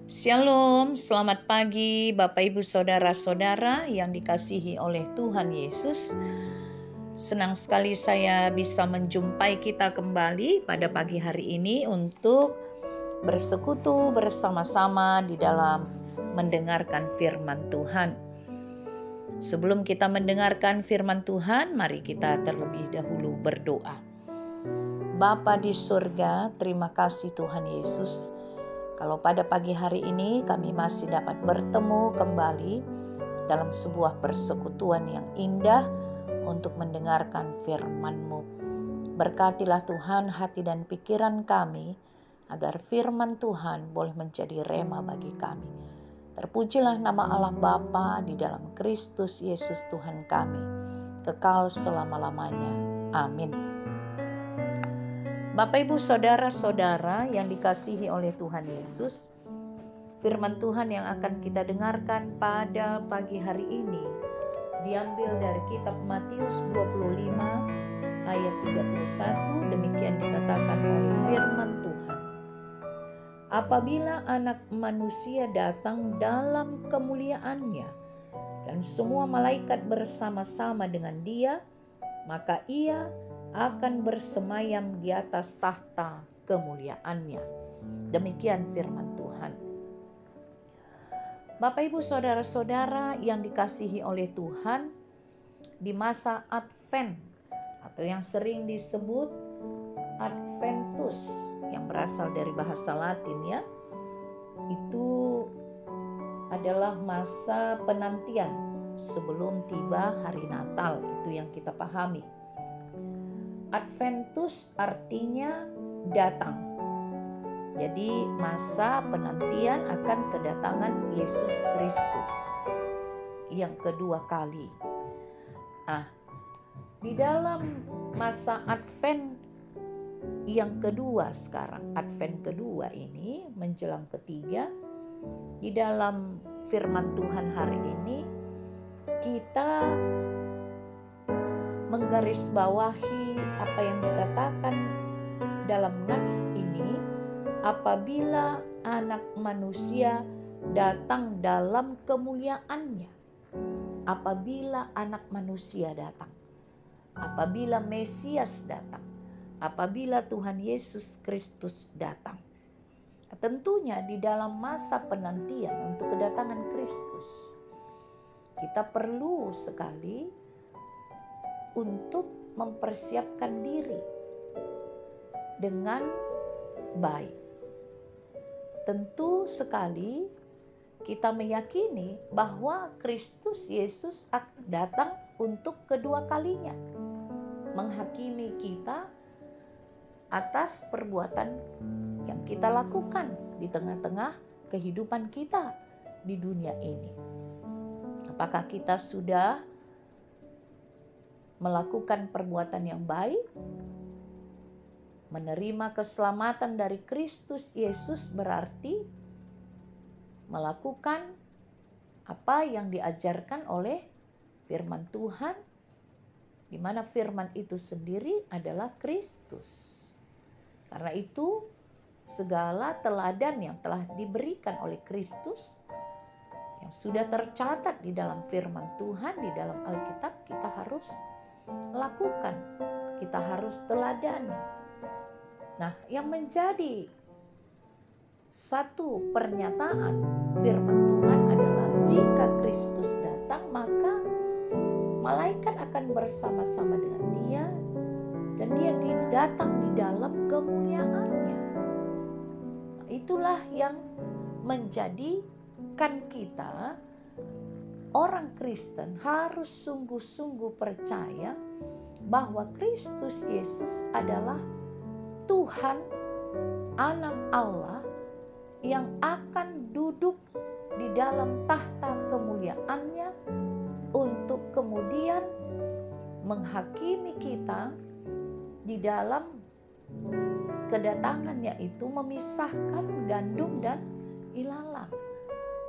Shalom, selamat pagi Bapak Ibu Saudara-saudara yang dikasihi oleh Tuhan Yesus. Senang sekali saya bisa menjumpai kita kembali pada pagi hari ini untuk bersekutu bersama-sama di dalam mendengarkan firman Tuhan. Sebelum kita mendengarkan firman Tuhan, mari kita terlebih dahulu berdoa. Bapa di surga, terima kasih Tuhan Yesus. Kalau pada pagi hari ini kami masih dapat bertemu kembali dalam sebuah persekutuan yang indah untuk mendengarkan firman-Mu. Berkatilah Tuhan hati dan pikiran kami agar firman Tuhan boleh menjadi rema bagi kami. Terpujilah nama Allah Bapa di dalam Kristus Yesus Tuhan kami, kekal selama-lamanya. Amin. Bapak Ibu Saudara-saudara yang dikasihi oleh Tuhan Yesus, firman Tuhan yang akan kita dengarkan pada pagi hari ini diambil dari kitab Matius 25 ayat 31. Demikian dikatakan oleh firman Tuhan. Apabila Anak Manusia datang dalam kemuliaannya dan semua malaikat bersama-sama dengan Dia, maka Ia akan bersemayam di atas tahta kemuliaannya. Demikian firman Tuhan. Bapak Ibu Saudara-saudara yang dikasihi oleh Tuhan, di masa Advent atau yang sering disebut Adventus yang berasal dari bahasa Latin ya, itu adalah masa penantian sebelum tiba hari Natal, itu yang kita pahami. Adventus artinya datang. Jadi masa penantian akan kedatangan Yesus Kristus yang kedua kali. Nah, di dalam masa Advent yang kedua sekarang, Advent kedua ini menjelang ketiga, di dalam firman Tuhan hari ini kita menggarisbawahi apa yang dikatakan dalam nats ini, apabila Anak Manusia datang dalam kemuliaannya. Apabila Anak Manusia datang, apabila Mesias datang, apabila Tuhan Yesus Kristus datang. Tentunya di dalam masa penantian untuk kedatangan Kristus, kita perlu sekali untuk mempersiapkan diri dengan baik. Tentu sekali kita meyakini bahwa Kristus Yesus akan datang untuk kedua kalinya, menghakimi kita atas perbuatan yang kita lakukan di tengah-tengah kehidupan kita di dunia ini. Apakah kita sudah melakukan perbuatan yang baik, menerima keselamatan dari Kristus Yesus berarti melakukan apa yang diajarkan oleh firman Tuhan, di mana firman itu sendiri adalah Kristus. Karena itu segala teladan yang telah diberikan oleh Kristus yang sudah tercatat di dalam firman Tuhan, di dalam Alkitab, kita harus lakukan, kita harus teladani. Nah, yang menjadi satu pernyataan firman Tuhan adalah jika Kristus datang, maka malaikat akan bersama-sama dengan Dia dan Dia datang di dalam kemuliaannya. Nah, itulah yang menjadikan kita orang Kristen harus sungguh-sungguh percaya bahwa Kristus Yesus adalah Tuhan, Anak Allah yang akan duduk di dalam tahta kemuliaannya untuk kemudian menghakimi kita di dalam kedatangannya, itu memisahkan gandum dan ilalang.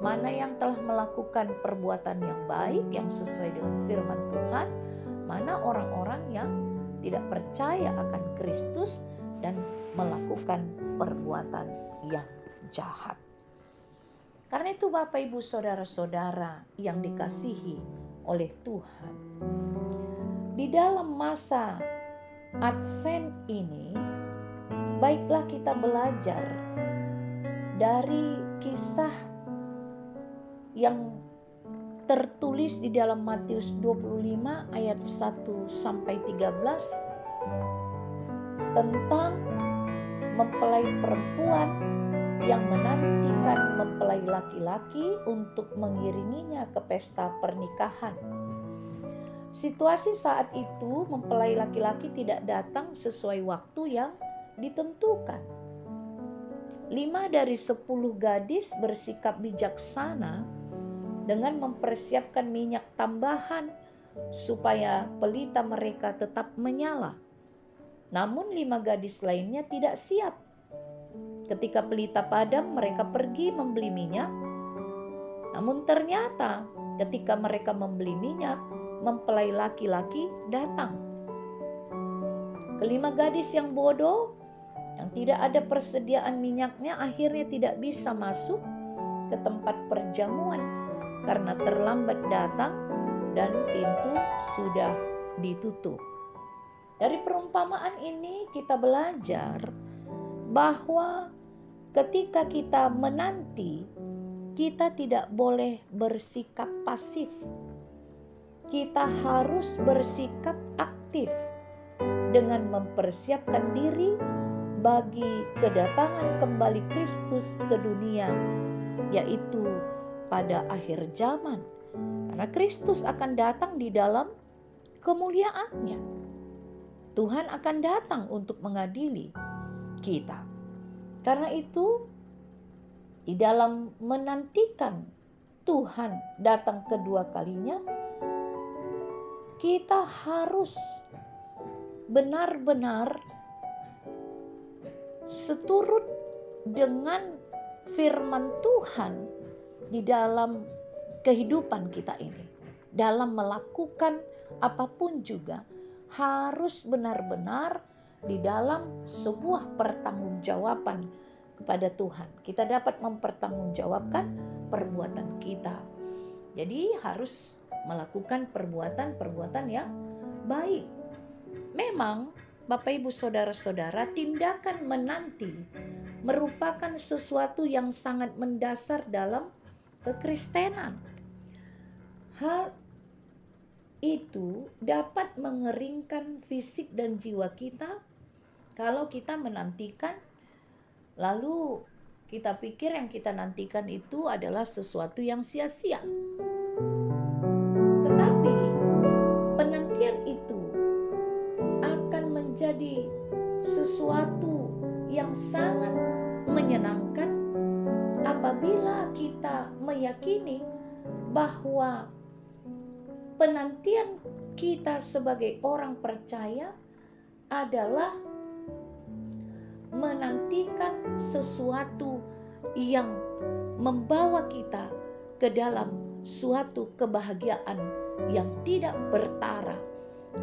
Mana yang telah melakukan perbuatan yang baik yang sesuai dengan firman Tuhan, mana orang-orang yang tidak percaya akan Kristus dan melakukan perbuatan yang jahat. Karena itu Bapak Ibu Saudara-saudara yang dikasihi oleh Tuhan, di dalam masa Advent ini, baiklah kita belajar dari kisah yang tertulis di dalam Matius 25 ayat 1 sampai 13 tentang mempelai perempuan yang menantikan mempelai laki-laki untuk mengiringinya ke pesta pernikahan. Situasi saat itu mempelai laki-laki tidak datang sesuai waktu yang ditentukan. 5 dari 10 gadis bersikap bijaksana dengan mempersiapkan minyak tambahan supaya pelita mereka tetap menyala. Namun 5 gadis lainnya tidak siap. Ketika pelita padam, mereka pergi membeli minyak. Namun ternyata ketika mereka membeli minyak, mempelai laki-laki datang. Kelima gadis yang bodoh, yang tidak ada persediaan minyaknya, akhirnya tidak bisa masuk ke tempat perjamuan karena terlambat datang dan pintu sudah ditutup. Dari perumpamaan ini kita belajar bahwa ketika kita menanti, kita tidak boleh bersikap pasif. Kita harus bersikap aktif dengan mempersiapkan diri bagi kedatangan kembali Kristus ke dunia, yaitu pada akhir zaman. Karena Kristus akan datang di dalam kemuliaannya. Tuhan akan datang untuk mengadili kita. Karena itu, di dalam menantikan Tuhan datang kedua kalinya, kita harus benar-benar seturut dengan firman Tuhan di dalam kehidupan kita ini. Dalam melakukan apapun juga harus benar-benar di dalam sebuah pertanggungjawaban kepada Tuhan. Kita dapat mempertanggungjawabkan perbuatan kita. Jadi harus melakukan perbuatan-perbuatan yang baik. Memang Bapak Ibu Saudara-saudara, tindakan menanti merupakan sesuatu yang sangat mendasar dalam kekristenan. Hal itu dapat mengeringkan fisik dan jiwa kita kalau kita menantikan, lalu kita pikir yang kita nantikan itu adalah sesuatu yang sia-sia. Tetapi penantian itu akan menjadi sesuatu yang sangat menyenangkan apabila kita meyakini bahwa penantian kita sebagai orang percaya adalah menantikan sesuatu yang membawa kita ke dalam suatu kebahagiaan yang tidak bertara,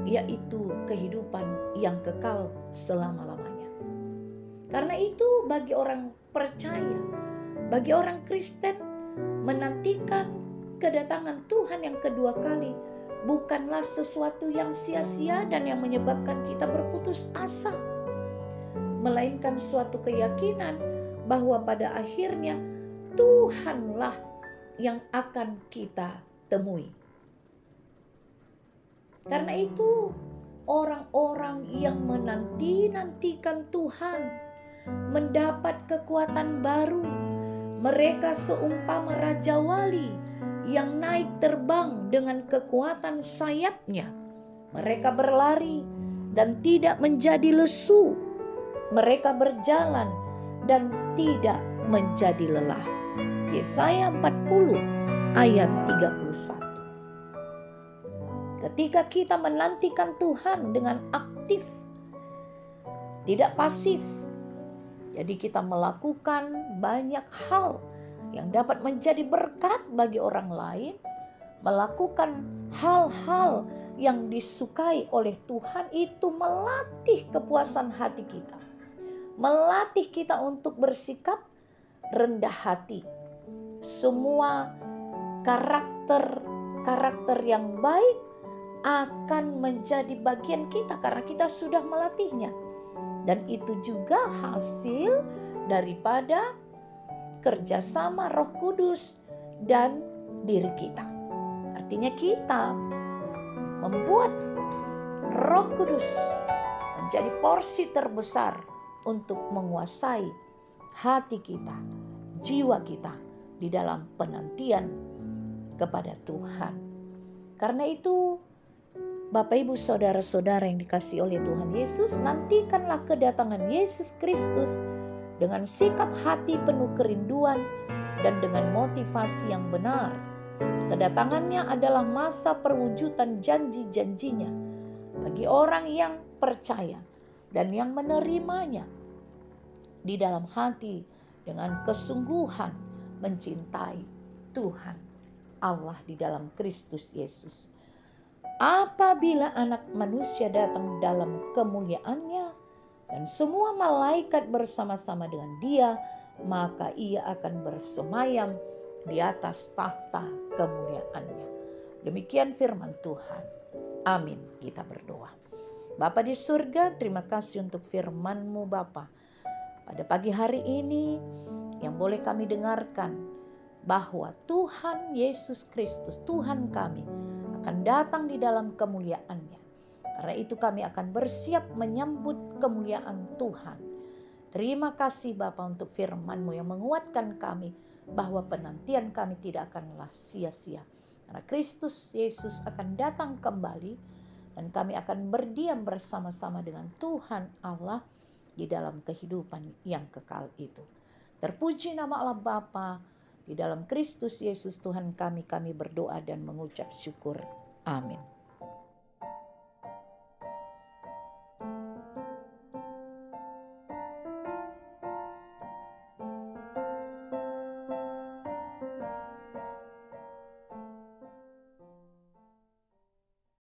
yaitu kehidupan yang kekal selama-lamanya. Karena itu bagi orang percaya, bagi orang Kristen, menantikan kedatangan Tuhan yang kedua kali bukanlah sesuatu yang sia-sia dan yang menyebabkan kita berputus asa, melainkan suatu keyakinan bahwa pada akhirnya Tuhanlah yang akan kita temui. Karena itu orang-orang yang menanti-nantikan Tuhan mendapat kekuatan baru. Mereka seumpama Raja Wali yang naik terbang dengan kekuatan sayapnya. Mereka berlari dan tidak menjadi lesu. Mereka berjalan dan tidak menjadi lelah. Yesaya 40 ayat 31. Ketika kita menantikan Tuhan dengan aktif, tidak pasif, jadi kita melakukan banyak hal yang dapat menjadi berkat bagi orang lain, melakukan hal-hal yang disukai oleh Tuhan, itu melatih kepuasan hati kita, melatih kita untuk bersikap rendah hati, semua karakter yang baik akan menjadi bagian kita karena kita sudah melatihnya. Dan itu juga hasil daripada kerjasama Roh Kudus dan diri kita. Artinya kita membuat Roh Kudus menjadi porsi terbesar untuk menguasai hati kita, jiwa kita di dalam penantian kepada Tuhan. Karena itu, Bapak Ibu Saudara-saudara yang dikasihi oleh Tuhan Yesus, nantikanlah kedatangan Yesus Kristus dengan sikap hati penuh kerinduan dan dengan motivasi yang benar. Kedatangannya adalah masa perwujudan janji-janjinya bagi orang yang percaya dan yang menerimanya di dalam hati dengan kesungguhan mencintai Tuhan Allah di dalam Kristus Yesus. Apabila Anak Manusia datang dalam kemuliaannya dan semua malaikat bersama-sama dengan Dia, maka Ia akan bersemayam di atas tahta kemuliaannya. Demikian firman Tuhan. Amin. Kita berdoa. Bapa di surga, terima kasih untuk firman-Mu Bapa. Pada pagi hari ini yang boleh kami dengarkan bahwa Tuhan Yesus Kristus, Tuhan kami, akan datang di dalam kemuliaannya. Karena itu kami akan bersiap menyambut kemuliaan Tuhan. Terima kasih Bapa untuk firman-Mu yang menguatkan kami bahwa penantian kami tidak akanlah sia-sia. Karena Kristus Yesus akan datang kembali dan kami akan berdiam bersama-sama dengan Tuhan Allah di dalam kehidupan yang kekal itu. Terpuji nama Allah Bapa. Di dalam Kristus Yesus Tuhan kami berdoa dan mengucap syukur. Amin.